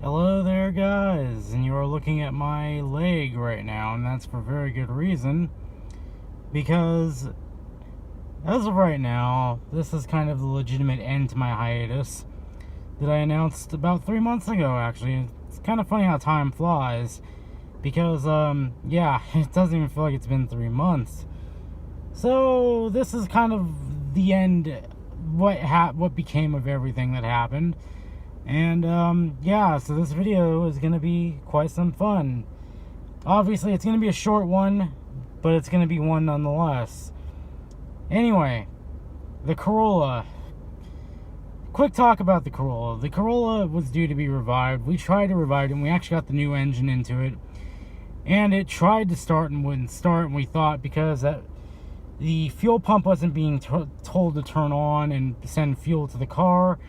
Hello there, guys, and you are looking at my leg right now, and that's for very good reason, because as of right now, this is kind of the legitimate end to my hiatus that I announced about 3 months ago, actually. It's kind of funny how time flies, because, yeah, it doesn't even feel like it's been 3 months. So, this is kind of the end, what became of everything that happened. And yeah, so this video is going to be quite some fun. Obviously, it's going to be a short one, but it's going to be one nonetheless. Anyway, the Corolla. Quick talk about the Corolla. The Corolla was due to be revived. We tried to revive it, and we actually got the new engine into it. And it tried to start and wouldn't start, and we thought because the fuel pump wasn't being told to turn on and send fuel to the car.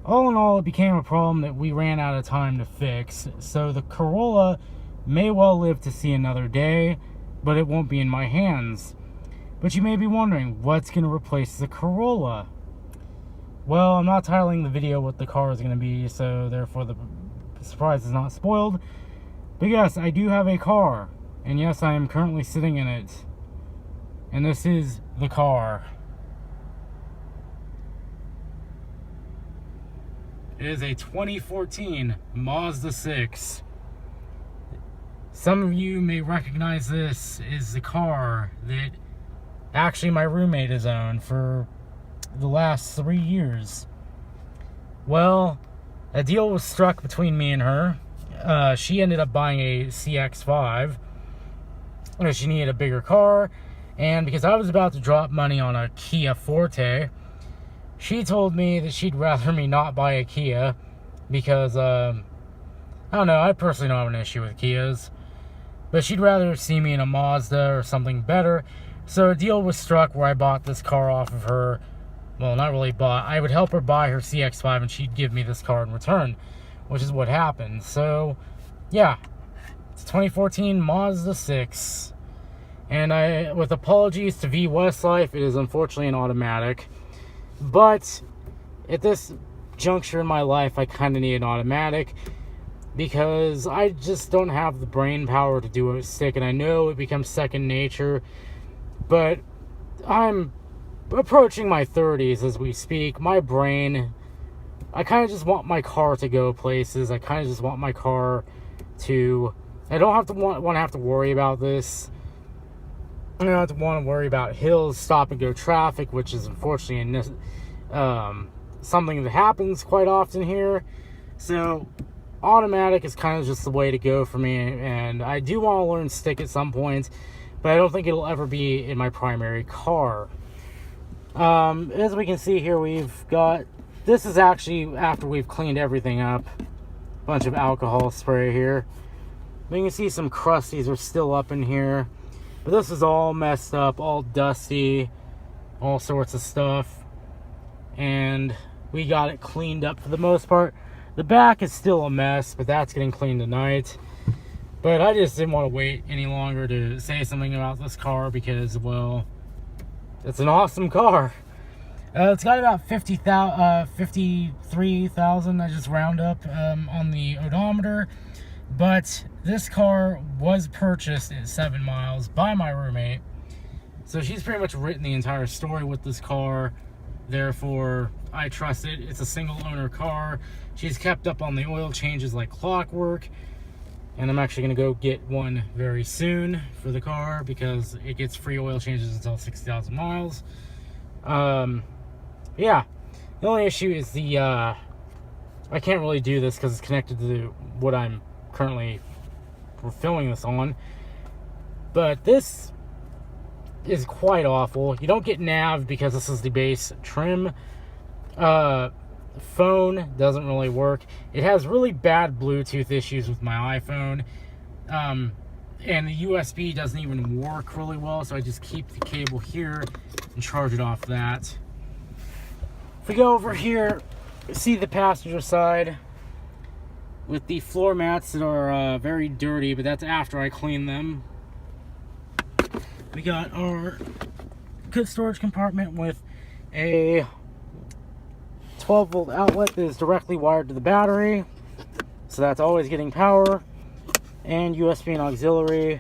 All in all, it became a problem that we ran out of time to fix. So the Corolla may well live to see another day, but it won't be in my hands. But you may be wondering, what's going to replace the Corolla? Well, I'm not titling the video what the car is going to be, so therefore the surprise is not spoiled. But yes, I do have a car. And yes, I am currently sitting in it. And this is the car. It is a 2014 Mazda 6. Some of you may recognize this as the car that actually my roommate has owned for the last 3 years. Well, a deal was struck between me and her. She ended up buying a CX-5. She needed a bigger car, and because I was about to drop money on a Kia Forte, she told me that she'd rather me not buy a Kia because, I don't know, I personally don't have an issue with Kias. But she'd rather see me in a Mazda or something better. So a deal was struck where I bought this car off of her. Well, not really bought. I would help her buy her CX-5 and she'd give me this car in return, which is what happened. So, yeah, it's a 2014 Mazda 6. And with apologies to V Westlife, it is unfortunately an automatic. But at this juncture in my life, I kind of need an automatic because I just don't have the brain power to do a stick, and I know it becomes second nature, but I'm approaching my 30s as we speak. My brain, I kind of just want my car to go places. I kind of just want my car to, I don't have to have to worry about this. I don't have to want to worry about hills, stop and go traffic, which is unfortunately something that happens quite often here. So automatic is kind of just the way to go for me, and I do want to learn stick at some point, but I don't think it'll ever be in my primary car. As we can see here, we've got, this is actually after we've cleaned everything up. Bunch of alcohol spray here. You can see some crusties are still up in here. But this is all messed up, all dusty, all sorts of stuff. And we got it cleaned up for the most part. The back is still a mess, but that's getting cleaned tonight. But I just didn't want to wait any longer to say something about this car because, well, it's an awesome car. It's got about 53,000, I just round up, on the odometer. But this car was purchased at 7 miles by my roommate. So she's pretty much written the entire story with this car. Therefore, I trust it. It's a single owner car. She's kept up on the oil changes like clockwork. And I'm actually going to go get one very soon for the car because it gets free oil changes until 60,000 miles. Yeah. The only issue is I can't really do this because it's connected to what I'm currently filming this on, but this is quite awful. You don't get nav because this is the base trim. Phone doesn't really work. It has really bad Bluetooth issues with my iPhone, and the USB doesn't even work really well, so I just keep the cable here and charge it off that. If we go over here, see the passenger side with the floor mats that are very dirty, but that's after I clean them. We got our good storage compartment with a 12-volt outlet that is directly wired to the battery. So that's always getting power and USB and auxiliary,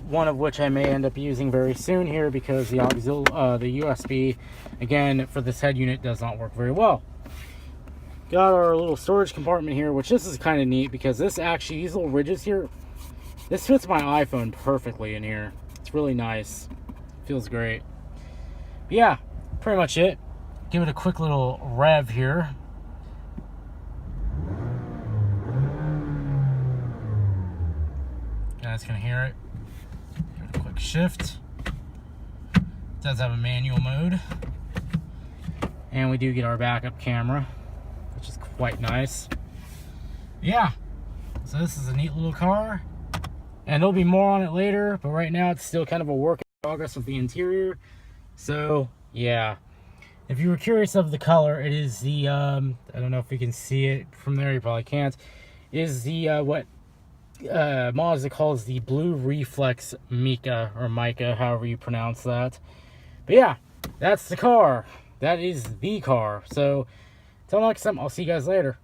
one of which I may end up using very soon here because the USB, again, for this head unit does not work very well. Got our little storage compartment here, which this is kind of neat because this actually, these little ridges here, this fits my iPhone perfectly in here. It's really nice. Feels great. But yeah, pretty much it. Give it a quick little rev here. You guys can hear it. Give it a quick shift. It does have a manual mode. And we do get our backup camera, which is quite nice. Yeah, so this is a neat little car. And there'll be more on it later, but right now it's still kind of a work in progress with the interior. So, yeah. If you were curious of the color, it is the, I don't know if you can see it from there, you probably can't. It is the, what Mazda calls the Blue Reflex Mica, or Mica, however you pronounce that. But yeah, that's the car. That is the car. So, until next time, I'll see you guys later.